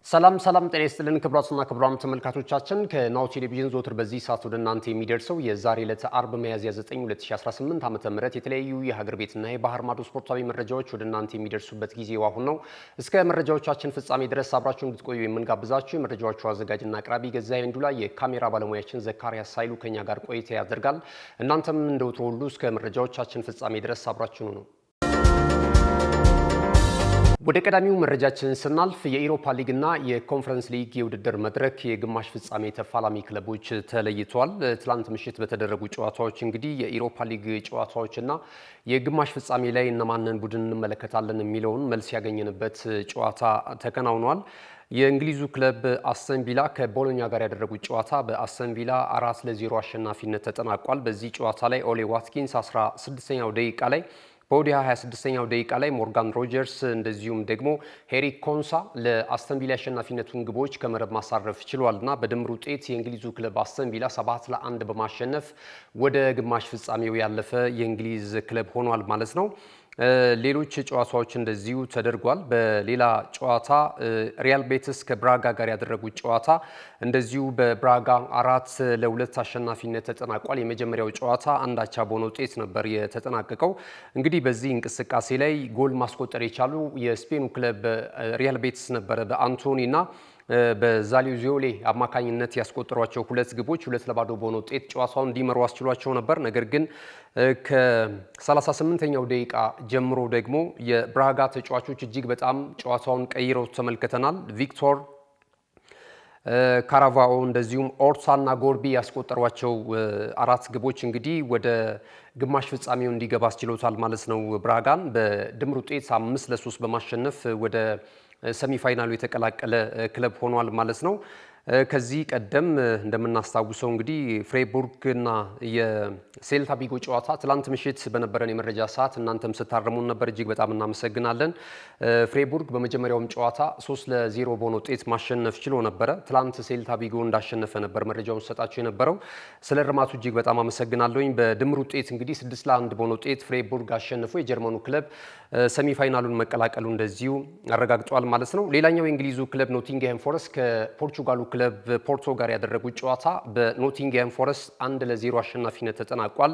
ሰላም ጤና ይስጥልን ክቡራትና ክቡራን ተመልካቾቻችን ከናሁ ቴሌቪዥን ዘወትር በዚህ ሰዓት ወደ እናንተ የሚደርሰው የዛሬ ዕለት አርብ ሚያዝያ 9 2018 ዓ.ም የተለያዩ የሀገር ቤትና የባህር ማዶ ስፖርታዊ መረጃዎች ወደ እናንተ የሚደርሱበት ጊዜው አሁን ነው። እስከ መረጃዎቻችን ፍጻሜ ድረስ አብራችሁን እንድትቆዩ የምንጋብዛችሁ የመረጃዎቹ አዘጋጅና አቅራቢ ገዛይ እንዱላ፣ የካሜራ ባለሙያችን ዘካሪያስ ሳይሉ ከኛ ጋር ቆይታ ያደርጋል። እናንተም እንደወትሮ ሁሉ እስከ መረጃዎቻችን ፍጻሜ ድረስ አብራችሁን ነው። ወደ ቀዳሚው መረጃችን ስናልፍ የኢሮፓ ሊግ እና የኮንፈረንስ ሊግ የውድድር መድረክ የግማሽ ፍጻሜ ተፋላሚ ክለቦች ተለይተዋል። ትላንት ምሽት በተደረጉ ጨዋታዎች እንግዲህ የኢሮፓ ሊግ ጨዋታዎችና የግማሽ ፍጻሜ ላይ እነማንን ቡድን እንመለከታለን የሚለውን መልስ ያገኘንበት ጨዋታ ተከናውኗል። የእንግሊዙ ክለብ አስተን ቪላ ከቦሎኛ ጋር ያደረጉት ጨዋታ በአስተን ቪላ 4-0 አሸናፊነት ተጠናቋል። በዚህ ጨዋታ ላይ ኦሌ ዋትኪንስ 16ኛው ደቂቃ ላይ በወዲያ 26ኛው ደቂቃ ላይ ሞርጋን ሮጀርስ እንደዚሁም ደግሞ ሄሪ ኮንሳ ለአስተን ቪላ አሸናፊነቱን ግቦች ከመረብ ማሳረፍ ችሏልና በድምር ውጤት የእንግሊዙ ክለብ አስተን ቪላ 7-1 በማሸነፍ ወደ ግማሽ ፍጻሜው ያለፈ የእንግሊዝ ክለብ ሆኗል ማለት ነው። ሌሎች ጨዋታዎች እንደዚሁ ተደርጓል። በሌላ ጨዋታ ሪያል ቤቲስ ከብራጋ ጋር ያደረጉት ጨዋታ እንደዚሁ በብራጋ 4-2 አሸናፊነት ተጠናቋል። የመጀመሪና ጨዋታ አንዳቻ በሆነ ውጤት ነበር የተጠናቀቀው። እንግዲህ በዚህ እንቅስቃሴ ላይ ጎል ማስቆጠር የቻሉ የስፔኑ ክለብ ሪያል ቤቲስ ነበረ። በአንቶኒና በዛሊዮዚዮሌ አማካኝነት ያስቆጠሯቸው ሁለት ግቦች 2-0 በሆነ ውጤት ጨዋታውን እንዲመሩ አስችሏቸው ነበር። ነገር ግን ከ38ኛው ደቂቃ ጀምሮ ደግሞ የብራጋ ተጫዋቾች እጅግ በጣም ጨዋታውን ቀይረው ተመልክተናል። ቪክቶር ካራቫኦ እንደዚሁም ኦርሳና ጎርቢ ያስቆጠሯቸው አራት ግቦች እንግዲህ ወደ ግማሽ ፍጻሜው እንዲገባ አስችሎታል ማለት ነው። ብራጋን በድምር ውጤት 5-3 በማሸነፍ ወደ ሰሚፋይናሉ የተቀላቀለ ክለብ ሆኗል ማለት ነው። ከዚህ ቀደም እንደምናስታውሰው እንግዲህ ፍሬቡርግና የሴልታ ቪጎ ጨዋታ ትላንት ምሽት በነበረን የመረጃ ሰዓት እናንተም ስታረሙን ነበር። እጅግ በጣም እናመሰግናለን። ፍሬቡርግ በመጀመሪያውም ጨዋታ 3-0 በሆነ ውጤት ማሸነፍ ችሎ ነበረ። ትላንት ሴልታ ቪጎ እንዳሸነፈ ነበር መረጃውን ሰጣችሁ የነበረው። ስለ እርማቱ እጅግ በጣም አመሰግናለሁኝ። በድምር ውጤት እንግዲህ 6-1 በሆነ ውጤት ፍሬቡርግ አሸንፎ የጀርመኑ ክለብ ሰሚፋይናሉን መቀላቀሉ እንደዚሁ አረጋግጧል ማለት ነው። ሌላኛው የእንግሊዙ ክለብ ኖቲንግሃም ፎረስት ከፖርቹጋሉ ክለብ ፖርቶ ጋር ያደረጉት ጨዋታ በኖቲንግሃም ፎረስት 1-0 አሸናፊነት ተጠናቋል።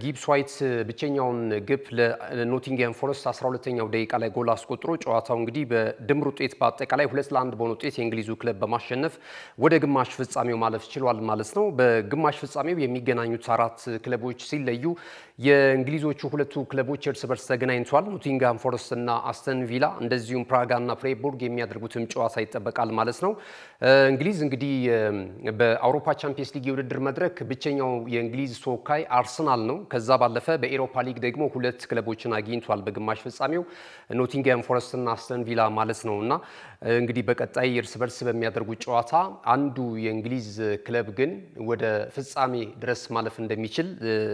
ጊብስ ዋይት ብቸኛውን ግብ ለኖቲንግሃም ፎረስት 12ኛው ደቂቃ ላይ ጎል አስቆጥሮ ጨዋታው እንግዲህ በድምር ውጤት በአጠቃላይ 2-1 በሆነ ውጤት የእንግሊዙ ክለብ በማሸነፍ ወደ ግማሽ ፍጻሜው ማለፍ ችሏል ማለት ነው። በግማሽ ፍጻሜው የሚገናኙት አራት ክለቦች ሲለዩ የእንግሊዞቹ ሁለቱ ክለቦች እርስ በርስ ተገናኝተዋል። ኖቲንግሃም ፎረስት እና አስተን ቪላ እንደዚሁም ፕራጋ እና ፍሬቡርግ የሚያደርጉትም ጨዋታ ይጠበቃል ማለት ነው። እንግሊዝ እንግዲህ በአውሮፓ ቻምፒየንስ ሊግ የውድድር መድረክ ብቸኛው የእንግሊዝ ተወካይ አርሰናል ነው። ከዛ ባለፈ በኤሮፓ ሊግ ደግሞ ሁለት ክለቦችን አግኝቷል በግማሽ ፍጻሜው ኖቲንግሃም ፎረስት እና አስተን ቪላ ማለት ነውና እንግዲህ በቀጣይ እርስ በርስ በሚያደርጉት ጨዋታ አንዱ የእንግሊዝ ክለብ ግን ወደ ፍጻሜ ድረስ ማለፍ እንደሚችል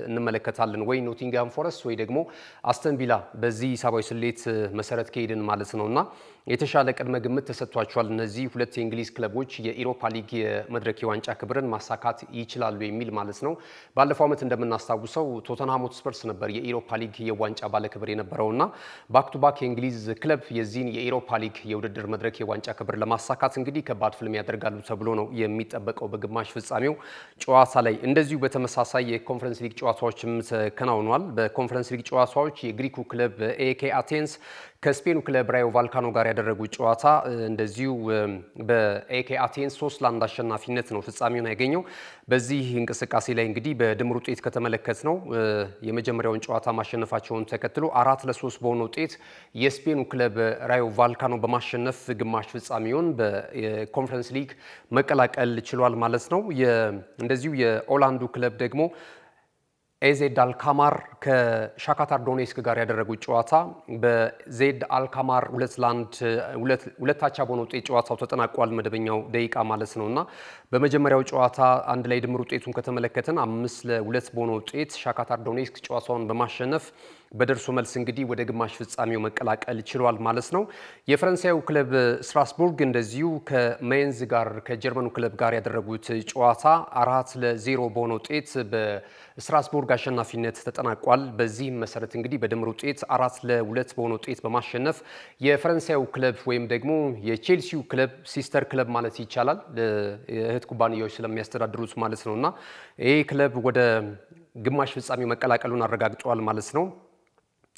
እንመለከታለን። ወይ ኖቲንግሃም ፎረስት ወይ ደግሞ አስተን ቪላ በዚህ ሂሳባዊ ስሌት መሰረት ከሄድን ማለት ነውና የተሻለ ቅድመ ግምት ተሰጥቷቸዋል። እነዚህ ሁለት የእንግሊዝ ክለቦች የኢሮፓ ሊግ የመድረክ የዋንጫ ክብርን ማሳካት ይችላሉ የሚል ማለት ነው። ባለፈው ዓመት እንደምናስታውሰው ቶተንሃም ሆትስፐርስ ነበር የኢሮፓ ሊግ የዋንጫ ባለክብር የነበረውና ባክ ቱ ባክ የእንግሊዝ ክለብ የዚህን የኢሮፓ ሊግ የውድድር መድረክ የዋንጫ ክብር ለማሳካት እንግዲህ ከባድ ፍልም ያደርጋሉ ተብሎ ነው የሚጠበቀው በግማሽ ፍጻሜው ጨዋታ ላይ። እንደዚሁ በተመሳሳይ የኮንፈረንስ ሊግ ጨዋታዎችም ተከናውኗል። በኮንፈረንስ ሊግ ጨዋታዎች የግሪኩ ክለብ ኤኬ አቴንስ ከስፔኑ ክለብ ራዮ ቫልካኖ ጋር ያደረጉት ጨዋታ እንደዚሁ በኤኬ አቴንስ 3-1 አሸናፊነት ነው ፍጻሜውን ያገኘው። በዚህ እንቅስቃሴ ላይ እንግዲህ በድምር ውጤት ከተመለከት ነው የመጀመሪያውን ጨዋታ ማሸነፋቸውን ተከትሎ 4-3 በሆነ ውጤት የስፔኑ ክለብ ራዮ ቫልካኖ በማሸነፍ ግማሽ ፍጻሜውን በኮንፈረንስ ሊግ መቀላቀል ችሏል ማለት ነው። እንደዚሁ የኦላንዱ ክለብ ደግሞ ኤዜድ አልካማር ከሻካታር ዶኔስክ ጋር ያደረጉት ጨዋታ በዜድ አልካማር 2-1 አቻ በሆነ ውጤት ጨዋታው ተጠናቋል። መደበኛው ደቂቃ ማለት ነውና በመጀመሪያው ጨዋታ አንድ ላይ ድምር ውጤቱን ከተመለከተን 5-2 በሆነ ውጤት ሻካታር ዶኔስክ ጨዋታውን በማሸነፍ በደርሶ መልስ እንግዲህ ወደ ግማሽ ፍጻሜው መቀላቀል ችሏል ማለት ነው። የፈረንሳዩ ክለብ ስትራስቡርግ እንደዚሁ ከሜንዝ ጋር ከጀርመኑ ክለብ ጋር ያደረጉት ጨዋታ 4-0 በሆነ ውጤት በስትራስቡርግ አሸናፊነት ተጠናቋል። በዚህም መሰረት እንግዲህ በድምር ውጤት 4-2 በሆነ ውጤት በማሸነፍ የፈረንሳዩ ክለብ ወይም ደግሞ የቼልሲው ክለብ ሲስተር ክለብ ማለት ይቻላል እህት ኩባንያዎች ስለሚያስተዳድሩት ማለት ነውና ይህ ክለብ ወደ ግማሽ ፍጻሜው መቀላቀሉን አረጋግጧል ማለት ነው።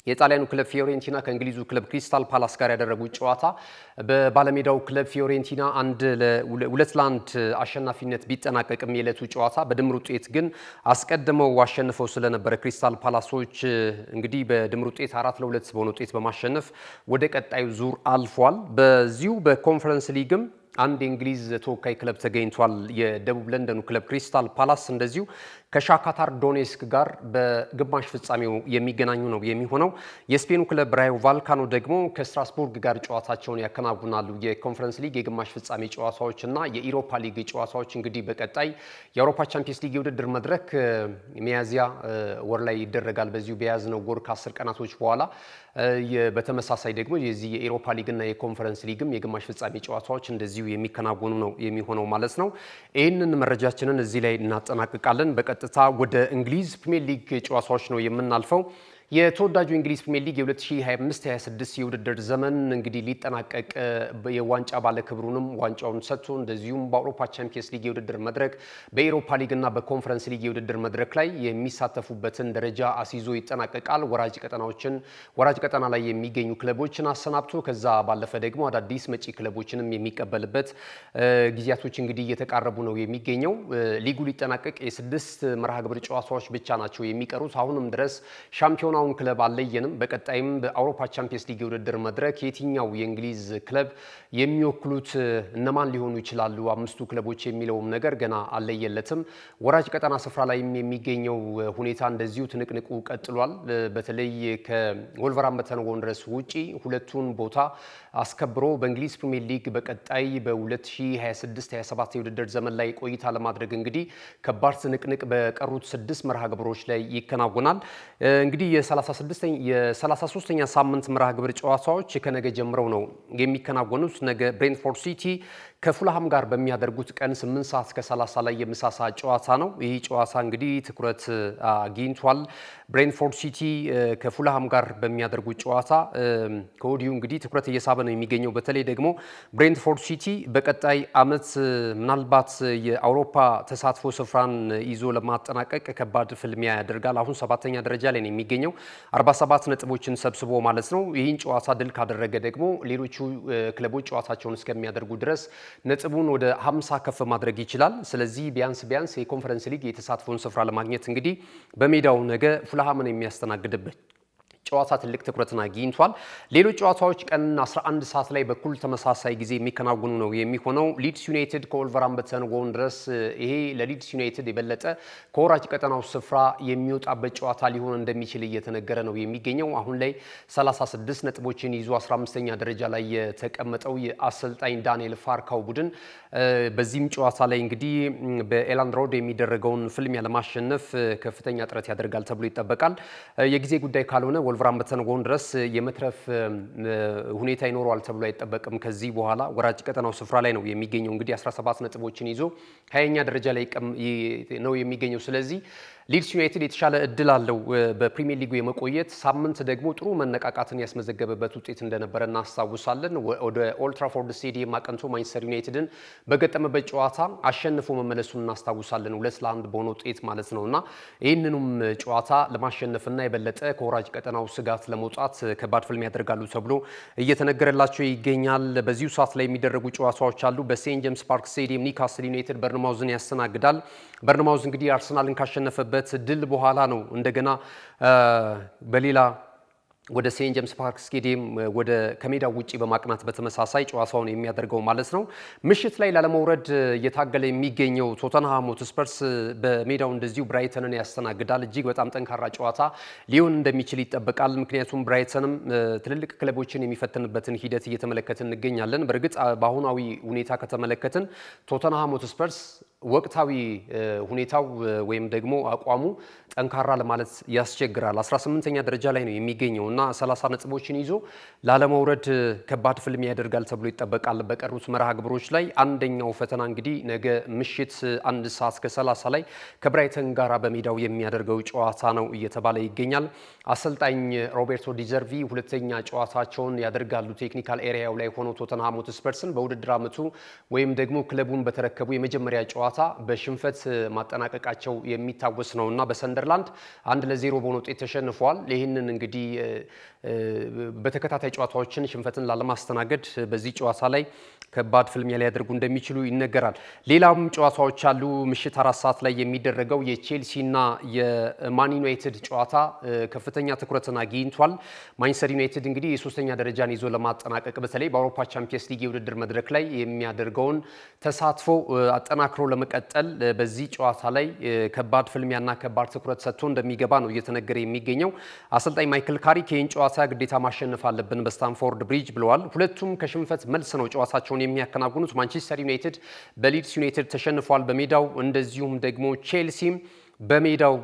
የጣሊያኑ ክለብ ፊዮሬንቲና ከእንግሊዙ ክለብ ክሪስታል ፓላስ ጋር ያደረጉት ጨዋታ በባለሜዳው ክለብ ፊዮሬንቲና 2-1 አሸናፊነት ቢጠናቀቅም የዕለቱ ጨዋታ በድምር ውጤት ግን አስቀድመው አሸንፈው ስለነበረ ክሪስታል ፓላሶች እንግዲህ በድምር ውጤት 4-2 በሆነ ውጤት በማሸነፍ ወደ ቀጣዩ ዙር አልፏል። በዚሁ በኮንፈረንስ ሊግም አንድ የእንግሊዝ ተወካይ ክለብ ተገኝቷል። የደቡብ ለንደኑ ክለብ ክሪስታል ፓላስ እንደዚሁ ከሻካታር ዶኔስክ ጋር በግማሽ ፍጻሜው የሚገናኙ ነው የሚሆነው። የስፔኑ ክለብ ራዮ ቫልካኖ ደግሞ ከስትራስቡርግ ጋር ጨዋታቸውን ያከናውናሉ። የኮንፈረንስ ሊግ የግማሽ ፍጻሜ ጨዋታዎች እና የኢሮፓ ሊግ ጨዋታዎች እንግዲህ በቀጣይ የአውሮፓ ቻምፒየንስ ሊግ የውድድር መድረክ ሚያዝያ ወር ላይ ይደረጋል። በዚሁ በያዝነው ወር ከ10 ቀናቶች በኋላ በተመሳሳይ ደግሞ የዚህ የኢሮፓ ሊግና የኮንፈረንስ ሊግም የግማሽ ፍጻሜ ጨዋታዎች እንደዚሁ የሚከናወኑ ነው የሚሆነው ማለት ነው። ይህንን መረጃችንን እዚህ ላይ እናጠናቅቃለን። በቀጥታ ወደ እንግሊዝ ፕሪሚየር ሊግ ጨዋታዎች ነው የምናልፈው። የተወዳጁ እንግሊዝ ፕሪሚየር ሊግ የ2025-26 የውድድር ዘመን እንግዲህ ሊጠናቀቅ የዋንጫ ባለክብሩንም ዋንጫውን ሰጥቶ እንደዚሁም በአውሮፓ ቻምፒየንስ ሊግ የውድድር መድረክ በኢሮፓ ሊግ እና በኮንፈረንስ ሊግ የውድድር መድረክ ላይ የሚሳተፉበትን ደረጃ አስይዞ ይጠናቀቃል። ወራጅ ቀጠና ላይ የሚገኙ ክለቦችን አሰናብቶ ከዛ ባለፈ ደግሞ አዳዲስ መጪ ክለቦችንም የሚቀበልበት ጊዜያቶች እንግዲህ እየተቃረቡ ነው የሚገኘው። ሊጉ ሊጠናቀቅ የስድስት መርሃ ግብር ጨዋታዎች ብቻ ናቸው የሚቀሩት። አሁንም ድረስ ሻምፒዮን አሁን ክለብ አለየንም። በቀጣይም በአውሮፓ ቻምፒየንስ ሊግ የውድድር መድረክ የትኛው የእንግሊዝ ክለብ የሚወክሉት እነማን ሊሆኑ ይችላሉ አምስቱ ክለቦች የሚለውም ነገር ገና አለየለትም። ወራጅ ቀጠና ስፍራ ላይም የሚገኘው ሁኔታ እንደዚሁ ትንቅንቁ ቀጥሏል። በተለይ ከወልቨርሃምፕተን ወንደረርስ ውጪ ሁለቱን ቦታ አስከብሮ በእንግሊዝ ፕሪሚየር ሊግ በቀጣይ በ2026-27 የውድድር ዘመን ላይ ቆይታ ለማድረግ እንግዲህ ከባድ ትንቅንቅ በቀሩት 6 መርሃ ግብሮች ላይ ይከናወናል። እንግዲህ የ33ኛ ሳምንት መርሃ ግብር ጨዋታዎች ከነገ ጀምረው ነው የሚከናወኑት። ነገ ብሬንትፎርድ ሲቲ ከፉልሃም ጋር በሚያደርጉት ቀን 8 ሰዓት ከ30 ላይ የምሳ ሰዓት ጨዋታ ነው። ይህ ጨዋታ እንግዲህ ትኩረት አግኝቷል። ብሬንትፎርድ ሲቲ ከፉልሃም ጋር በሚያደርጉት ጨዋታ ከወዲሁ እንግዲህ ትኩረት እየሳበ ነው የሚገኘው። በተለይ ደግሞ ብሬንትፎርድ ሲቲ በቀጣይ ዓመት ምናልባት የአውሮፓ ተሳትፎ ስፍራን ይዞ ለማጠናቀቅ ከባድ ፍልሚያ ያደርጋል። አሁን 7ኛ ደረጃ ላይ ነው የሚገኘው 47 ነጥቦችን ሰብስቦ ማለት ነው። ይህን ጨዋታ ድል ካደረገ ደግሞ ሌሎቹ ክለቦች ጨዋታቸውን እስከሚያደርጉ ድረስ ነጥቡን ወደ 50 ከፍ ማድረግ ይችላል። ስለዚህ ቢያንስ የኮንፈረንስ ሊግ የተሳትፎን ስፍራ ለማግኘት እንግዲህ በሜዳው ነገ ፉልሃምን የሚያስተናግድበት ጨዋታ ትልቅ ትኩረትን አግኝቷል። ሌሎች ጨዋታዎች ቀን 11 ሰዓት ላይ በኩል ተመሳሳይ ጊዜ የሚከናወኑ ነው የሚሆነው። ሊድስ ዩናይትድ ከወልቨርሃምፕተን ወንደረርስ፣ ይሄ ለሊድስ ዩናይትድ የበለጠ ከወራጅ ቀጠናው ስፍራ የሚወጣበት ጨዋታ ሊሆን እንደሚችል እየተነገረ ነው የሚገኘው። አሁን ላይ 36 ነጥቦችን ይዞ 15ኛ ደረጃ ላይ የተቀመጠው የአሰልጣኝ ዳንኤል ፋርካው ቡድን በዚህም ጨዋታ ላይ እንግዲህ በኤላንድ ሮድ የሚደረገውን ፍልሚያ ለማሸነፍ ከፍተኛ ጥረት ያደርጋል ተብሎ ይጠበቃል። የጊዜ ጉዳይ ካልሆነ ወልቨርሃምፕተን ወንደረርስ የመትረፍ ሁኔታ ይኖረዋል ተብሎ አይጠበቅም። ከዚህ በኋላ ወራጅ ቀጠናው ስፍራ ላይ ነው የሚገኘው። እንግዲህ 17 ነጥቦችን ይዞ 20ኛ ደረጃ ላይ ነው የሚገኘው። ስለዚህ ሊድስ ዩናይትድ የተሻለ እድል አለው በፕሪሚየር ሊጉ የመቆየት። ሳምንት ደግሞ ጥሩ መነቃቃትን ያስመዘገበበት ውጤት እንደነበረ እናስታውሳለን። ወደ ኦልድ ትራፎርድ ስቴዲየም አቅንቶ ማንቸስተር ዩናይትድን በገጠመበት ጨዋታ አሸንፎ መመለሱን እናስታውሳለን። 2-1 በሆነ ውጤት ማለት ነውና ይህንኑም ጨዋታ ለማሸነፍና የበለጠ ከወራጅ ቀጠናው ስጋት ለመውጣት ከባድ ፍልሚያ ያደርጋሉ ተብሎ እየተነገረላቸው ይገኛል። በዚሁ ሰዓት ላይ የሚደረጉ ጨዋታዎች አሉ። በሴንት ጄምስ ፓርክ ስቴዲየም ኒውካስል ዩናይትድ በርንማውዝን ያስተናግዳል። በርንማውዝ እንግዲህ አርሰናልን ካሸነፈበት ድል በኋላ ነው እንደገና በሌላ ወደ ሴንት ጄምስ ፓርክ ስቴዲየም ወደ ከሜዳው ውጪ በማቅናት በተመሳሳይ ጨዋታውን የሚያደርገው ማለት ነው። ምሽት ላይ ላለመውረድ እየታገለ የሚገኘው ቶተንሃም ሆትስፐርስ በሜዳው እንደዚሁ ብራይተንን ያስተናግዳል። እጅግ በጣም ጠንካራ ጨዋታ ሊሆን እንደሚችል ይጠበቃል። ምክንያቱም ብራይተንም ትልልቅ ክለቦችን የሚፈትንበትን ሂደት እየተመለከትን እንገኛለን። በእርግጥ በአሁናዊ ሁኔታ ከተመለከትን ቶተንሃም ሆትስፐርስ ወቅታዊ ሁኔታው ወይም ደግሞ አቋሙ ጠንካራ ለማለት ያስቸግራል። 18ኛ ደረጃ ላይ ነው የሚገኘውና 30 ነጥቦችን ይዞ ላለመውረድ ከባድ ፍልም ያደርጋል ተብሎ ይጠበቃል። በቀሩት መርሃ ግብሮች ላይ አንደኛው ፈተና እንግዲህ ነገ ምሽት 1 ሰዓት ከ30 ላይ ከብራይተን ጋር በሜዳው የሚያደርገው ጨዋታ ነው እየተባለ ይገኛል። አሰልጣኝ ሮቤርቶ ዲዘርቪ ሁለተኛ ጨዋታቸውን ያደርጋሉ ቴክኒካል ኤሪያው ላይ ሆኖ ቶተንሃም ሆትስፐርስን በውድድር ዓመቱ ወይም ደግሞ ክለቡን በተረከቡ የመጀመሪያ ጨዋታ በሽንፈት ማጠናቀቃቸው የሚታወስ ነውና በሰንደርላንድ 1-0 በሆነ ውጤት ተሸንፈዋል። ይህንን እንግዲህ በተከታታይ ጨዋታዎችን ሽንፈትን ላለማስተናገድ በዚህ ጨዋታ ላይ ከባድ ፍልሚያ ሊያደርጉ እንደሚችሉ ይነገራል። ሌላም ጨዋታዎች አሉ። ምሽት 4 ሰዓት ላይ የሚደረገው የቼልሲና የማን ዩናይትድ ጨዋታ ከፍተኛ ትኩረትን አግኝቷል። ማንቸስተር ዩናይትድ እንግዲህ የሶስተኛ ደረጃን ይዞ ለማጠናቀቅ በተለይ በአውሮፓ ቻምፒየንስ ሊግ የውድድር መድረክ ላይ የሚያደርገውን ተሳትፎ አጠናክሮ ለመቀጠል በዚህ ጨዋታ ላይ ከባድ ፍልሚያና ከባድ ትኩረት ሰጥቶ እንደሚገባ ነው እየተነገረ የሚገኘው። አሰልጣኝ ማይክል ካሪክ ይህን ጨዋታ ግዴታ ማሸነፍ አለብን በስታንፎርድ ብሪጅ ብለዋል። ሁለቱም ከሽንፈት መልስ ነው ጨዋታቸውን የሚያከናውኑት። ማንቸስተር ዩናይትድ በሊድስ ዩናይትድ ተሸንፏል በሜዳው። እንደዚሁም ደግሞ ቼልሲም በሜዳው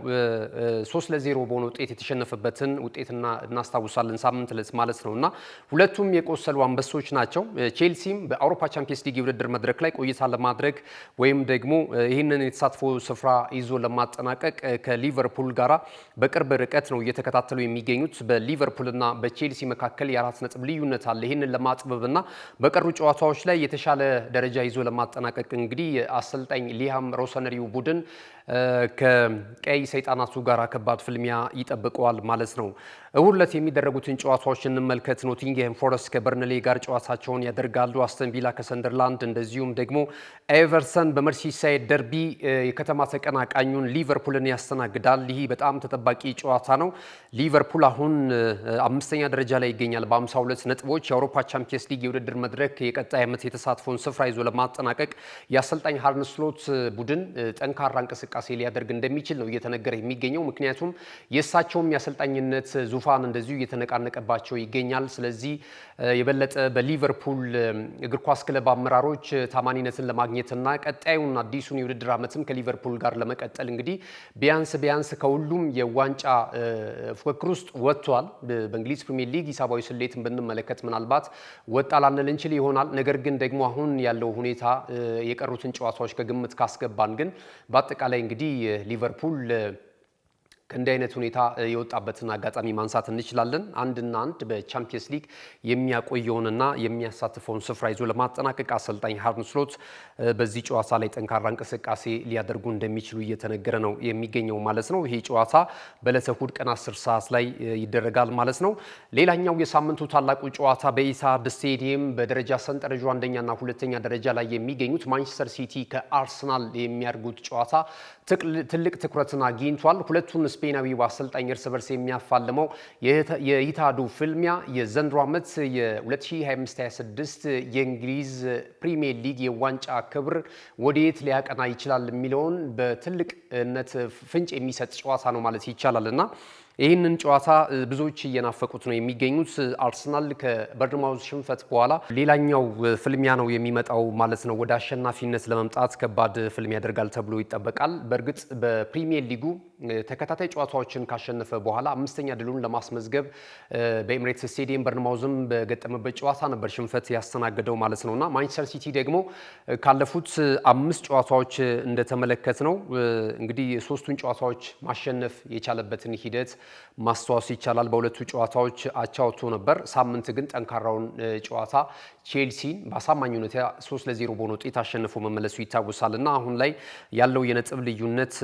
3-0 በሆነ ውጤት የተሸነፈበትን ውጤትና እናስታውሳለን ሳምንት ዕለት ማለት ነውና ሁለቱም የቆሰሉ አንበሶች ናቸው። ቼልሲም በአውሮፓ ቻምፒየንስ ሊግ የውድድር መድረክ ላይ ቆይታ ለማድረግ ወይም ደግሞ ይህንን የተሳትፎ ስፍራ ይዞ ለማጠናቀቅ ከሊቨርፑል ጋራ በቅርብ ርቀት ነው እየተከታተሉ የሚገኙት። በሊቨርፑልና በቼልሲ መካከል የ4 ነጥብ ልዩነት አለ። ይህንን ለማጥበብና በቀሩ ጨዋታዎች ላይ የተሻለ ደረጃ ይዞ ለማጠናቀቅ እንግዲህ አሰልጣኝ ሊያም ሮሰነሪው ቡድን ከቀይ ሰይጣናቱ ጋር ከባድ ፍልሚያ ይጠብቀዋል ማለት ነው። እሁድ ዕለት የሚደረጉትን ጨዋታዎች እንመልከት። ኖቲንግሃም ፎረስት ከበርንሌ ጋር ጨዋታቸውን ያደርጋሉ። አስተን ቪላ ከሰንደርላንድ፣ እንደዚሁም ደግሞ ኤቨርተን በመርሲሳይድ ደርቢ የከተማ ተቀናቃኙን ሊቨርፑልን ያስተናግዳል። ይህ በጣም ተጠባቂ ጨዋታ ነው። ሊቨርፑል አሁን 5ኛ ደረጃ ላይ ይገኛል በ52 ነጥቦች። የአውሮፓ ቻምፒየንስ ሊግ የውድድር መድረክ የቀጣይ ዓመት የተሳትፎን ስፍራ ይዞ ለማጠናቀቅ የአሰልጣኝ አርነ ስሎት ቡድን ጠንካራ እንቅስቃሴ ሊያደርግ እንደሚችል ነው እየተነገረ የሚገኘው። ምክንያቱም የእሳቸውም የአሰልጣኝነት ዙፋን እንደዚሁ እየተነቃነቀባቸው ይገኛል። ስለዚህ የበለጠ በሊቨርፑል እግር ኳስ ክለብ አመራሮች ታማኒነትን ለማግኘትና ቀጣዩን አዲሱን የውድድር ዓመትም ከሊቨርፑል ጋር ለመቀጠል እንግዲህ ቢያንስ ከሁሉም የዋንጫ ፉክክር ውስጥ ወጥቷል። በእንግሊዝ ፕሪሚየር ሊግ ሂሳባዊ ስሌትን ብንመለከት ምናልባት ወጣ ላንል እንችል ይሆናል። ነገር ግን ደግሞ አሁን ያለው ሁኔታ የቀሩትን ጨዋታዎች ከግምት ካስገባን ግን በአጠቃላይ እንግዲህ ሊቨርፑል ከእንዲህ አይነት ሁኔታ የወጣበትን አጋጣሚ ማንሳት እንችላለን። 1-1 በቻምፒየንስ ሊግ የሚያቆየውንና የሚያሳትፈውን ስፍራ ይዞ ለማጠናቀቅ አሰልጣኝ አርነ ስሎት በዚህ ጨዋታ ላይ ጠንካራ እንቅስቃሴ ሊያደርጉ እንደሚችሉ እየተነገረ ነው የሚገኘው ማለት ነው። ይሄ ጨዋታ በዕለተ እሁድ ቀን 10 ሰዓት ላይ ይደረጋል ማለት ነው። ሌላኛው የሳምንቱ ታላቁ ጨዋታ በኢቲሃድ ስቴዲየም በደረጃ ሰንጠረዡ አንደኛና ሁለተኛ ደረጃ ላይ የሚገኙት ማንቸስተር ሲቲ ከአርሰናል የሚያደርጉት ጨዋታ ትልቅ ትኩረትን አግኝቷል። ሁለቱን ስፔናዊው አሰልጣኝ እርስ በርስ የሚያፋልመው የኢቲሃዱ ፍልሚያ የዘንድሮ ዓመት የ2025/26 የእንግሊዝ ፕሪሚየር ሊግ የዋንጫ ክብር ወዴት ሊያቀና ይችላል የሚለውን በትልቅነት ፍንጭ የሚሰጥ ጨዋታ ነው ማለት ይቻላልና ይህንን ጨዋታ ብዙዎች እየናፈቁት ነው የሚገኙት። አርሰናል ከበርንማውዝ ሽንፈት በኋላ ሌላኛው ፍልሚያ ነው የሚመጣው ማለት ነው። ወደ አሸናፊነት ለመምጣት ከባድ ፍልሚያ ያደርጋል ተብሎ ይጠበቃል። በእርግጥ በፕሪሚየር ሊጉ ተከታታይ ጨዋታዎችን ካሸነፈ በኋላ 5ኛ ድሉን ለማስመዝገብ በኤምሬትስ ስቴዲየም በርንማውዝም በገጠመበት ጨዋታ ነበር ሽንፈት ያስተናገደው ማለት ነውና ማንቸስተር ሲቲ ደግሞ ካለፉት 5 ጨዋታዎች እንደተመለከት ነው እንግዲህ 3ቱን ጨዋታዎች ማሸነፍ የቻለበትን ሂደት ማስተዋወስ ይቻላል። በሁለቱ ጨዋታዎች አቻ ወጥቶ ነበር። ሳምንት ግን ጠንካራውን ጨዋታ ቼልሲን በአሳማኝ ሁኔታ 3-0 በሆነ ውጤት አሸንፎ መመለሱ ይታወሳልና አሁን ላይ ያለው የነጥብ ልዩነት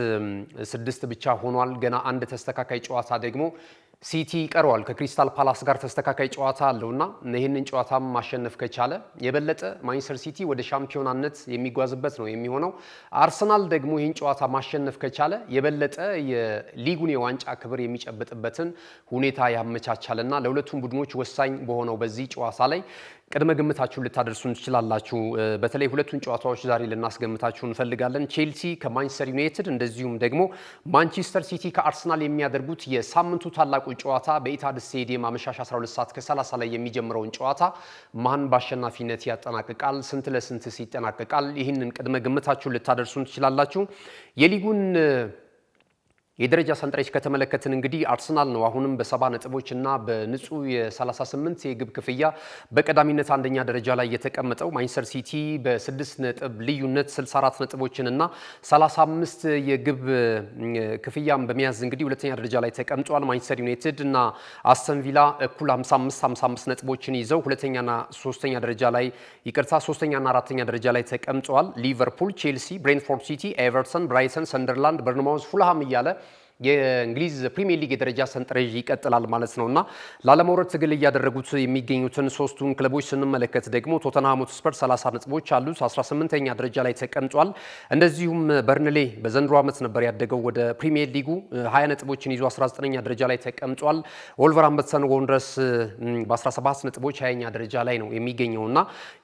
6 ብቻ ሆኗል። ገና አንድ ተስተካካይ ጨዋታ ደግሞ ሲቲ ይቀረዋል። ከክሪስታል ፓላስ ጋር ተስተካካይ ጨዋታ አለውና ይህንን ጨዋታም ማሸነፍ ከቻለ የበለጠ ማንቸስተር ሲቲ ወደ ሻምፒዮናነት የሚጓዝበት ነው የሚሆነው። አርሰናል ደግሞ ይህን ጨዋታ ማሸነፍ ከቻለ የበለጠ የሊጉን የዋንጫ ክብር የሚጨብጥበትን ሁኔታ ያመቻቻልና ለሁለቱም ቡድኖች ወሳኝ በሆነው በዚህ ጨዋታ ላይ ቅድመ ግምታችሁን ልታደርሱን ትችላላችሁ። በተለይ ሁለቱን ጨዋታዎች ዛሬ ልናስገምታችሁ እንፈልጋለን። ቼልሲ ከማንቸስተር ዩናይትድ እንደዚሁም ደግሞ ማንቸስተር ሲቲ ከአርሰናል የሚያደርጉት የሳምንቱ ታላቁ ጨዋታ በኢታድ ስቴዲየም አመሻሽ 12 ሰዓት ከ30 ላይ የሚጀምረውን ጨዋታ ማን በአሸናፊነት ያጠናቅቃል፣ ስንት ለስንት ሲጠናቀቃል? ይህንን ቅድመ ግምታችሁን ልታደርሱን ትችላላችሁ። የሊጉን የደረጃ ሰንጠረዥ ከተመለከትን እንግዲህ አርሰናል ነው አሁንም በ70 ነጥቦች እና በንጹህ የ38 የግብ ክፍያ በቀዳሚነት አንደኛ ደረጃ ላይ የተቀመጠው። ማንቸስተር ሲቲ በ6 ነጥብ ልዩነት 64 ነጥቦችን እና 35 የግብ ክፍያም በመያዝ እንግዲህ ሁለተኛ ደረጃ ላይ ተቀምጧል። ማንቸስተር ዩናይትድ እና አስተን ቪላ እኩል 55 ነጥቦችን ይዘው ሁለተኛና ሶስተኛ ደረጃ ላይ ሶስተኛና አራተኛ ደረጃ ላይ ተቀምጠዋል። ሊቨርፑል፣ ቼልሲ፣ ብሬንትፎርድ ሲቲ፣ ኤቨርተን፣ ብራይተን፣ ሰንደርላንድ፣ በርንማውዝ፣ ፉልሃም እያለ የእንግሊዝ ፕሪሚየር ሊግ የደረጃ ሰንጠረዥ ይቀጥላል ማለት ነውና ላለመውረድ ትግል እያደረጉት የሚገኙትን ሶስቱን ክለቦች ስንመለከት ደግሞ ቶተንሃም ሆትስፐር 30 ነጥቦች አሉት 18ኛ ደረጃ ላይ ተቀምጧል። እንደዚሁም በርንሌ በዘንድሮ ዓመት ነበር ያደገው ወደ ፕሪሚየር ሊጉ 20 ነጥቦችን ይዞ 19ኛ ደረጃ ላይ ተቀምጧል። ወልቨርሃምፕተን ወንደረርስ በ17 ነጥቦች 20ኛ ደረጃ ላይ ነው የሚገኘውና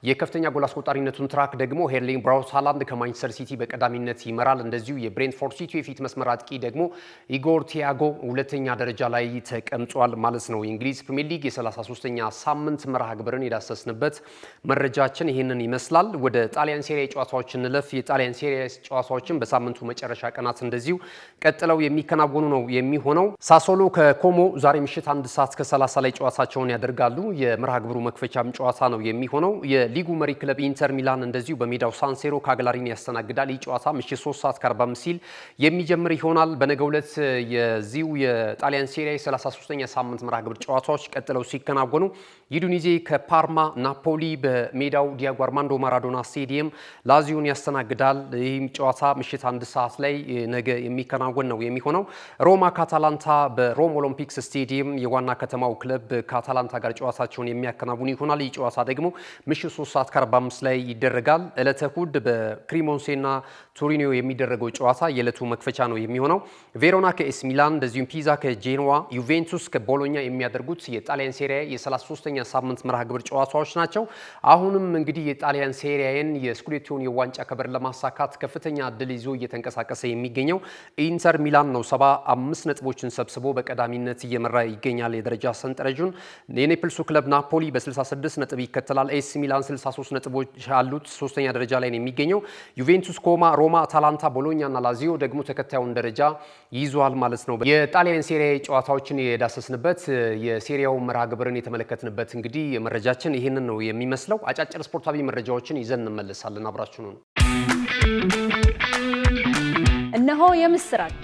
የከፍተኛ ጎል አስቆጣሪነቱን ትራክ ደግሞ ኤርሊንግ ብራውት ሃላንድ ከማንቸስተር ሲቲ በቀዳሚነት ይመራል። እንደዚሁ የብሬንትፎርድ ሲቲ የፊት መስመር አጥቂ ደግሞ ኢጎር ቲያጎ ሁለተኛ ደረጃ ላይ ተቀምጧል ማለት ነው። የእንግሊዝ ፕሪሚየር ሊግ የ33ኛ ሳምንት መርሃ ግብርን የዳሰስንበት መረጃችን ይህንን ይመስላል። ወደ ጣሊያን ሴሪያ ጨዋታዎች እንለፍ። የጣሊያን ሴሪያ ጨዋታዎችን በሳምንቱ መጨረሻ ቀናት እንደዚሁ ቀጥለው የሚከናወኑ ነው የሚሆነው። ሳሶሎ ከኮሞ ዛሬ ምሽት 1 ሰዓት ከ30 ላይ ጨዋታቸውን ያደርጋሉ። የመርሃ ግብሩ መክፈቻም ጨዋታ ነው የሚሆነው። የሊጉ መሪ ክለብ ኢንተር ሚላን እንደዚሁ በሜዳው ሳንሴሮ ካግላሪን ያስተናግዳል። ይህ ጨዋታ ምሽት 3 ሰዓት ከ45 ሲል የሚጀምር ይሆናል። በነገው ዕለት የዚሁ የጣሊያን ሴሪያ 33ኛ ሳምንት መርሃ ግብር ጨዋታዎች ቀጥለው ሲከናወኑ ዩዲኔዜ ከፓርማ፣ ናፖሊ በሜዳው ዲያጎ አርማንዶ ማራዶና ስቴዲየም ላዚዮን ያስተናግዳል። ይህም ጨዋታ ምሽት 1 ሰዓት ላይ ነገ የሚከናወን ነው የሚሆነው። ሮማ ከአታላንታ በሮም ኦሎምፒክስ ስቴዲየም የዋና ከተማው ክለብ ከአታላንታ ጋር ጨዋታቸውን የሚያከናውኑ ይሆናል። ይህ ጨዋታ ደግሞ ምሽት 3 ሰዓት ከ45 ላይ ይደረጋል። ዕለተ እሁድ በክሪሞንሴና ቶሪኖ የሚደረገው ጨዋታ የዕለቱ መክፈቻ ነው የሚሆነው። ቬሮና ከኤስ ሚላን እንደዚሁም ፒዛ ከጄኖዋ፣ ዩቬንቱስ ከቦሎኛ የሚያደርጉት የጣሊያን ሴሪያ የ33ኛ ሳምንት መርሃ ግብር ጨዋታዎች ናቸው። አሁንም እንግዲህ የጣሊያን ሴሪያን የስኩዴቶን የዋንጫ ክብር ለማሳካት ከፍተኛ እድል ይዞ እየተንቀሳቀሰ የሚገኘው ኢንተር ሚላን ነው። 75 ነጥቦችን ሰብስቦ በቀዳሚነት እየመራ ይገኛል የደረጃ ሰንጠረዡን። የኔፕልሱ ክለብ ናፖሊ በ66 ነጥብ ይከተላል። ኤስ ሚላን 63 ነጥቦች አሉት፣ ሶስተኛ ደረጃ ላይ ነው የሚገኘው። ዩቬንቱስ፣ ሮማ፣ አታላንታ፣ ቦሎኛ እና ላዚዮ ደግሞ ተከታዩን ደረጃ ይዟል ማለት ነው። የጣሊያን ሴሪያ ጨዋታዎችን የዳሰስንበት የሴሪያው መርሃ ግብርን የተመለከትንበት እንግዲህ መረጃችን ይህንን ነው የሚመስለው። አጫጭር ስፖርታዊ መረጃዎችን ይዘን እንመለሳለን። አብራችሁ ነው። እነሆ የምስራች!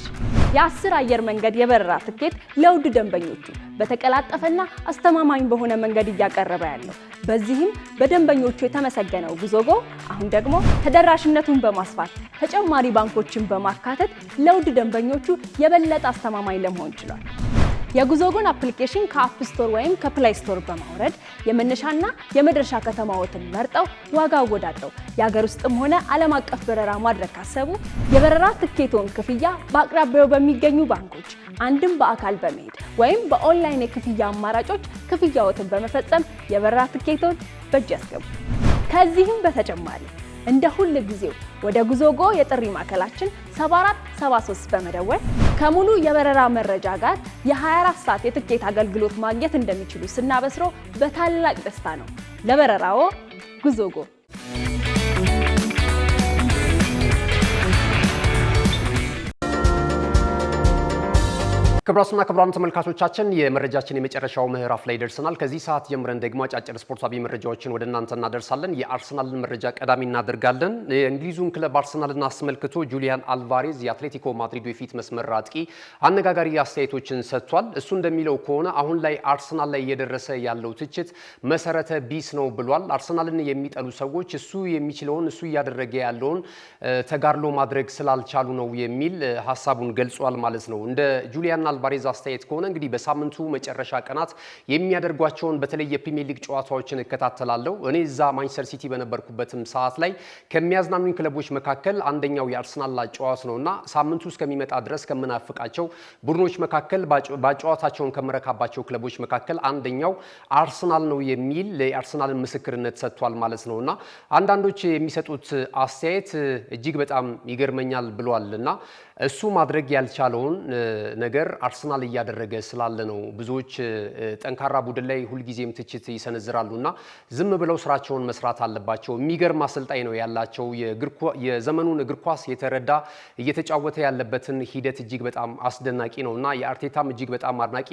የ10 አየር መንገድ የበረራ ትኬት ለውድ ደንበኞቹ በተቀላጠፈና አስተማማኝ በሆነ መንገድ እያቀረበ ያለው። በዚህም በደንበኞቹ የተመሰገነው ጉዞጎ አሁን ደግሞ ተደራሽነቱን በማስፋት ተጨማሪ ባንኮችን በማካተት ለውድ ደንበኞቹ የበለጠ አስተማማኝ ለመሆን ችሏል። የጉዞጎን አፕሊኬሽን ከአፕ ስቶር ወይም ከፕላይ ስቶር በማውረድ የመነሻና የመድረሻ ከተማዎትን መርጠው ዋጋ አወዳድረው የሀገር ውስጥም ሆነ ዓለም አቀፍ በረራ ማድረግ ካሰቡ የበረራ ትኬቶን ክፍያ በአቅራቢያው በሚገኙ ባንኮች አንድም በአካል በመሄድ ወይም በኦንላይን የክፍያ አማራጮች ክፍያዎትን በመፈጸም የበረራ ትኬቶን በእጅ ያስገቡ። ከዚህም በተጨማሪ እንደ ሁል ጊዜው ወደ ጉዞጎ የጥሪ ማዕከላችን 7473 በመደወል ከሙሉ የበረራ መረጃ ጋር የ24 ሰዓት የትኬት አገልግሎት ማግኘት እንደሚችሉ ስናበስሮ በታላቅ ደስታ ነው። ለበረራዎ ጉዞጎ። ክቡራትና ክቡራን ተመልካቾቻችን የመረጃችን የመጨረሻው ምዕራፍ ላይ ደርሰናል። ከዚህ ሰዓት ጀምረን ደግሞ አጫጭር ስፖርታዊ መረጃዎችን ወደ እናንተ እናደርሳለን። የአርሰናልን መረጃ ቀዳሚ እናደርጋለን። የእንግሊዙን ክለብ አርሰናልን አስመልክቶ ጁሊያን አልቫሬዝ የአትሌቲኮ ማድሪዱ የፊት መስመር አጥቂ አነጋጋሪ አስተያየቶችን ሰጥቷል። እሱ እንደሚለው ከሆነ አሁን ላይ አርሰናል ላይ እየደረሰ ያለው ትችት መሰረተ ቢስ ነው ብሏል። አርሰናልን የሚጠሉ ሰዎች እሱ የሚችለውን እሱ እያደረገ ያለውን ተጋድሎ ማድረግ ስላልቻሉ ነው የሚል ሀሳቡን ገልጿል ማለት ነው። እንደ ጁሊያን አልቫሬዝ አስተያየት ከሆነ እንግዲህ በሳምንቱ መጨረሻ ቀናት የሚያደርጓቸውን በተለይ የፕሪሚየር ሊግ ጨዋታዎችን እከታተላለሁ። እኔ እዛ ማንቸስተር ሲቲ በነበርኩበትም ሰዓት ላይ ከሚያዝናኑኝ ክለቦች መካከል አንደኛው የአርሰናል ጨዋታ ነውና ሳምንቱ እስከሚመጣ ድረስ ከምናፍቃቸው ቡድኖች መካከል ባጨዋታቸውን ከምረካባቸው ክለቦች መካከል አንደኛው አርሰናል ነው የሚል የአርሰናልን ምስክርነት ሰጥቷል ማለት ነውና አንዳንዶች የሚሰጡት አስተያየት እጅግ በጣም ይገርመኛል ብሏልና እሱ ማድረግ ያልቻለውን ነገር አርሰናል እያደረገ ስላለ ነው። ብዙዎች ጠንካራ ቡድን ላይ ሁልጊዜም ትችት ይሰነዝራሉና ዝም ብለው ስራቸውን መስራት አለባቸው። የሚገርም አሰልጣኝ ነው ያላቸው። የዘመኑን እግር ኳስ የተረዳ እየተጫወተ ያለበትን ሂደት እጅግ በጣም አስደናቂ ነውና የአርቴታም እጅግ በጣም አድናቂ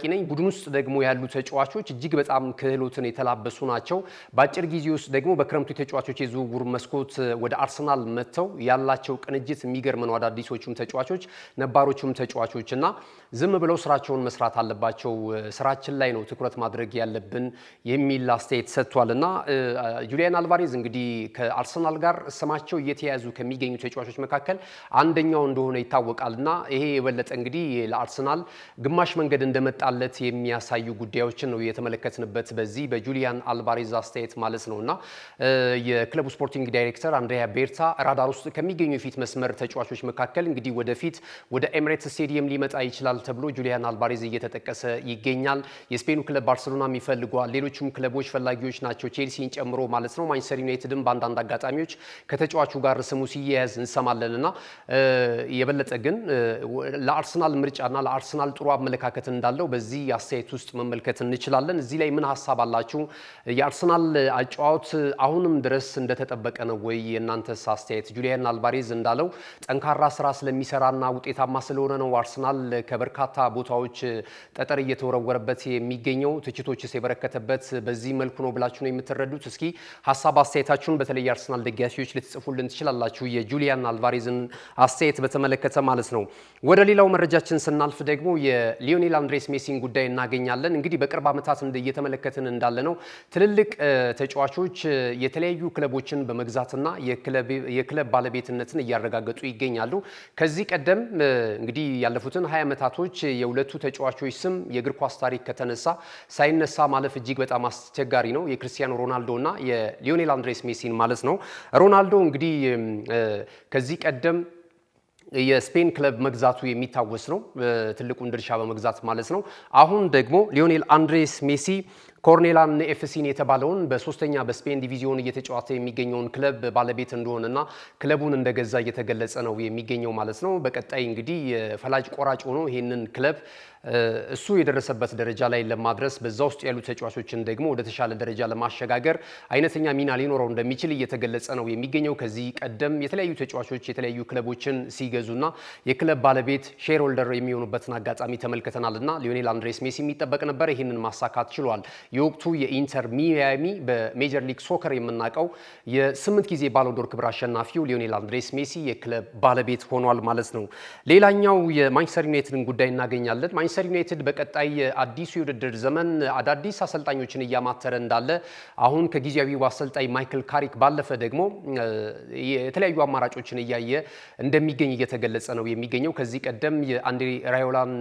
ነኝ። ቡድን ውስጥ ደግሞ ያሉ ተጫዋቾች እጅግ በጣም ክህሎትን የተላበሱ ናቸው። በአጭር ጊዜ ውስጥ ደግሞ በክረምቱ የተጫዋቾች የዝውውር መስኮት ወደ አርሰናል መጥተው ያላቸው ቅንጅት የሚገርም ነው። አዳዲሶቹም ተጫዋቾች ነባሮቹም ተጫዋቾች እና ዝም ብለው ስራቸውን መስራት አለባቸው። ስራችን ላይ ነው ትኩረት ማድረግ ያለብን የሚል አስተያየት ሰጥቷልና ጁሊያን አልቫሬዝ እንግዲህ ከአርሰናል ጋር ስማቸው እየተያዙ ከሚገኙ ተጫዋቾች መካከል አንደኛው እንደሆነ ይታወቃልና ይሄ የበለጠ እንግዲህ ለአርሰናል ግማሽ መንገድ እንደመጣለት የሚያሳዩ ጉዳዮችን ነው የተመለከትንበት በዚህ በጁሊያን አልቫሬዝ አስተያየት ማለት ነውና የክለቡ ስፖርቲንግ ዳይሬክተር አንድሪያ ቤርታ ራዳር ውስጥ ከሚገኙ የፊት መስመር ተጫዋቾች መካከል እንግዲህ ወደፊት ወደ ኤሚሬትስ ስቴዲየም ሊመጣ ይችላል ተብሎ ጁሊያን አልቫሬዝ እየተጠቀሰ ይገኛል። የስፔኑ ክለብ ባርሴሎናም ይፈልገዋል። ሌሎችም ክለቦች ፈላጊዎች ናቸው፣ ቼልሲን ጨምሮ ማለት ነው። ማንቸስተር ዩናይትድም በአንዳንድ አጋጣሚዎች ከተጫዋቹ ጋር ስሙ ሲያያዝ እንሰማለንና የበለጠ ግን ለአርሰናል ምርጫና ለአርሰናል ጥሩ አመለካከት እንዳለው በዚህ አስተያየት ውስጥ መመልከት እንችላለን። እዚህ ላይ ምን ሀሳብ አላችሁ? የአርሰናል አጫዋት አሁንም ድረስ እንደተጠበቀ ነው ወይ? የእናንተስ አስተያየት? ጁሊያን አልቫሬዝ እንዳለው ጠንካራ ስራ ስለሚሰራና ውጤታማ ስለሆነ ነው አርሰናል ከበርካታ ቦታዎች ጠጠር እየተወረወረበት የሚገኘው፣ ትችቶችስ የበረከተበት በዚህ መልኩ ነው ብላችሁ ነው የምትረዱት? እስኪ ሀሳብ አስተያየታችሁን በተለይ አርሰናል ደጋፊዎች ልትጽፉልን ትችላላችሁ፣ የጁሊያን አልቫሬዝን አስተያየት በተመለከተ ማለት ነው። ወደ ሌላው መረጃችን ስናልፍ ደግሞ የሊዮኔል አንድሬስ ሜሲን ጉዳይ እናገኛለን። እንግዲህ በቅርብ ዓመታት እየተመለከትን እንዳለ ነው ትልልቅ ተጫዋቾች የተለያዩ ክለቦችን በመግዛትና የክለብ ባለቤትነትን እያረጋገጡ ይገኛሉ። ከዚህ ቀደም እንግዲህ ያለፉትን 20 ዓመታቶች የሁለቱ ተጫዋቾች ስም የእግር ኳስ ታሪክ ከተነሳ ሳይነሳ ማለፍ እጅግ በጣም አስቸጋሪ ነው። የክርስቲያኖ ሮናልዶ እና የሊዮኔል አንድሬስ ሜሲን ማለት ነው። ሮናልዶ እንግዲህ ከዚህ ቀደም የስፔን ክለብ መግዛቱ የሚታወስ ነው፣ ትልቁን ድርሻ በመግዛት ማለት ነው። አሁን ደግሞ ሊዮኔል አንድሬስ ሜሲ ኮርኔላን ኤፍሲን የተባለውን በሶስተኛ በስፔን ዲቪዚዮን እየተጫወተ የሚገኘውን ክለብ ባለቤት እንደሆነና ክለቡን እንደገዛ እየተገለጸ ነው የሚገኘው ማለት ነው። በቀጣይ እንግዲህ ፈላጭ ቆራጭ ሆኖ ይህንን ክለብ እሱ የደረሰበት ደረጃ ላይ ለማድረስ በዛ ውስጥ ያሉ ተጫዋቾችን ደግሞ ወደ ተሻለ ደረጃ ለማሸጋገር አይነተኛ ሚና ሊኖረው እንደሚችል እየተገለጸ ነው የሚገኘው። ከዚህ ቀደም የተለያዩ ተጫዋቾች የተለያዩ ክለቦችን ሲገዙና የክለብ ባለቤት ሼር ሆልደር የሚሆኑበትን አጋጣሚ ተመልክተናልና ሊዮኔል አንድሬስ ሜሲ የሚጠበቅ ነበር፣ ይህንን ማሳካት ችሏል። የወቅቱ የኢንተር ሚያሚ በሜጀር ሊግ ሶከር የምናውቀው የ8 ጊዜ ባሎንዶር ክብር አሸናፊው ሊዮኔል አንድሬስ ሜሲ የክለብ ባለቤት ሆኗል ማለት ነው። ሌላኛው የማንቸስተር ዩናይትድን ጉዳይ እናገኛለን። ማንቸስተር ዩናይትድ በቀጣይ አዲሱ የውድድር ዘመን አዳዲስ አሰልጣኞችን እያማተረ እንዳለ አሁን ከጊዜያዊው አሰልጣኝ ማይክል ካሪክ ባለፈ ደግሞ የተለያዩ አማራጮችን እያየ እንደሚገኝ እየተገለጸ ነው የሚገኘው። ከዚህ ቀደም የአንድሬ ራዮላን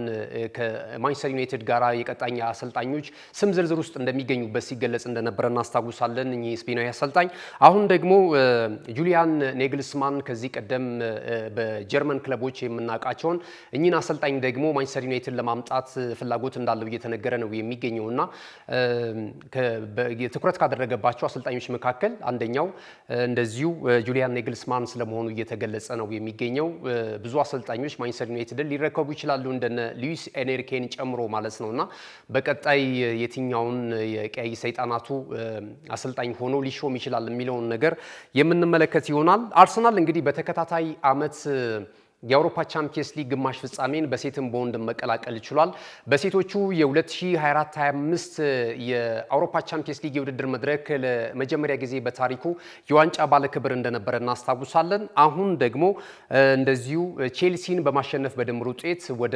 ከማንቸስተር ዩናይትድ ጋራ የቀጣኝ አሰልጣኞች ስም ዝርዝር ውስጥ እንደሚገኙበት ሲገለጽ እንደነበረ እናስታውሳለን። እኚህ ስፔናዊ አሰልጣኝ አሁን ደግሞ ጁሊያን ኔግልስማን ከዚህ ቀደም በጀርመን ክለቦች የምናውቃቸውን እኚህን አሰልጣኝ ደግሞ ማንቸስተር ዩናይትድ ለማምጣት ፍላጎት እንዳለው እየተነገረ ነው የሚገኘውና ትኩረት ካደረገባቸው አሰልጣኞች መካከል አንደኛው እንደዚሁ ጁሊያን ኔግልስማን ስለመሆኑ እየተገለጸ ነው የሚገኘው። ብዙ አሰልጣኞች ማንቸስተር ዩናይትድን ሊረከቡ ይችላሉ እንደነ ሉዊስ ኤንሪኬን ጨምሮ ማለት ነውና በቀጣይ የትኛውን የቀይ ሰይጣናቱ አሰልጣኝ ሆኖ ሊሾም ይችላል የሚለውን ነገር የምንመለከት ይሆናል። አርሰናል እንግዲህ በተከታታይ ዓመት የአውሮፓ ቻምፒየንስ ሊግ ግማሽ ፍጻሜን በሴትም በወንድም መቀላቀል ችሏል። በሴቶቹ የ2024-25 የአውሮፓ ቻምፒየንስ ሊግ የውድድር መድረክ ለመጀመሪያ ጊዜ በታሪኩ የዋንጫ ባለክብር እንደነበረ እናስታውሳለን። አሁን ደግሞ እንደዚሁ ቼልሲን በማሸነፍ በድምር ውጤት ወደ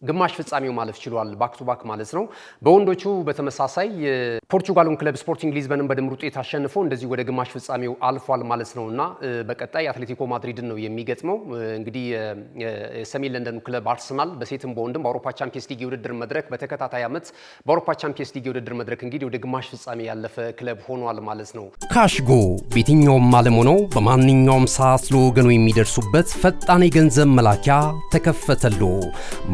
ግማሽ ፍጻሜው ማለፍ ችሏል። ባክ ቱ ባክ ማለት ነው። በወንዶቹ በተመሳሳይ የፖርቹጋሉን ክለብ ስፖርቲንግ ሊዝበንን በድምር ውጤት አሸንፎ እንደዚሁ ወደ ግማሽ ፍጻሜው አልፏል ማለት ነውና በቀጣይ አትሌቲኮ ማድሪድን ነው የሚገጥመው። እንግዲህ የሰሜን ለንደኑ ክለብ አርሰናል በሴትም በወንድም በአውሮፓ ቻምፒየንስ ሊግ የውድድር መድረክ በተከታታይ ዓመት በአውሮፓ ቻምፒየንስ ሊግ የውድድር መድረክ እንግዲህ ወደ ግማሽ ፍጻሜ ያለፈ ክለብ ሆኗል ማለት ነው። ካሽጎ በየትኛውም ዓለም ሆነው በማንኛውም ሰዓት ለወገኑ የሚደርሱበት ፈጣን የገንዘብ መላኪያ ተከፈተሎ።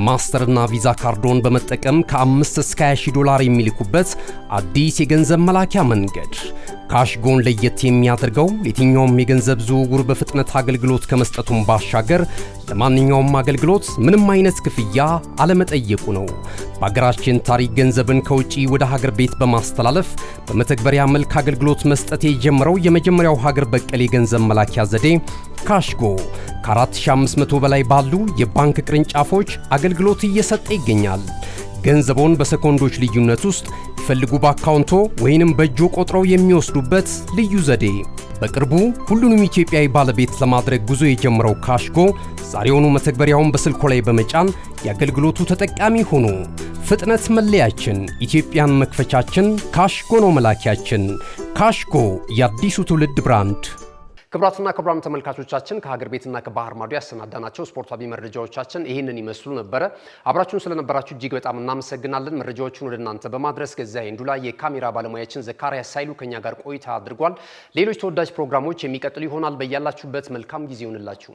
ማስተርና ቪዛ ካርዶን በመጠቀም ከ5 እስከ 20 ዶላር የሚልኩበት አዲስ የገንዘብ መላኪያ መንገድ። ካሽጎን ለየት የሚያደርገው የትኛውም የገንዘብ ዝውውር በፍጥነት አገልግሎት ከመስጠቱም ባሻገር ለማንኛውም አገልግሎት ምንም አይነት ክፍያ አለመጠየቁ ነው። በሀገራችን ታሪክ ገንዘብን ከውጪ ወደ ሀገር ቤት በማስተላለፍ በመተግበሪያ መልክ አገልግሎት መስጠት የጀመረው የመጀመሪያው ሀገር በቀል የገንዘብ መላኪያ ዘዴ ካሽጎ ከ4500 በላይ ባሉ የባንክ ቅርንጫፎች አገልግሎት እየሰጠ ይገኛል። ገንዘቦን በሰኮንዶች ልዩነት ውስጥ ይፈልጉ በአካውንቶ ወይንም በእጆ ቆጥረው የሚወስዱበት ልዩ ዘዴ። በቅርቡ ሁሉንም ኢትዮጵያዊ ባለቤት ለማድረግ ጉዞ የጀመረው ካሽጎ ዛሬውኑ መተግበሪያውን በስልኮ ላይ በመጫን የአገልግሎቱ ተጠቃሚ ሆኑ። ፍጥነት መለያችን፣ ኢትዮጵያን መክፈቻችን፣ ካሽጎ ነው መላኪያችን። ካሽጎ የአዲሱ ትውልድ ብራንድ። ክቡራትና ክቡራን ተመልካቾቻችን ከሀገር ቤትና ከባህር ማዶ ያሰናዳናቸው ስፖርታዊ መረጃዎቻችን ይህንን ይመስሉ ነበረ። አብራችሁን ስለነበራችሁ እጅግ በጣም እናመሰግናለን። መረጃዎቹን ወደ እናንተ በማድረስ ገዛይ እንዱላ፣ የካሜራ ባለሙያችን ዘካሪያስ ሳይሉ ከኛ ጋር ቆይታ አድርጓል። ሌሎች ተወዳጅ ፕሮግራሞች የሚቀጥሉ ይሆናል። በያላችሁበት መልካም ጊዜ ይሁንላችሁ።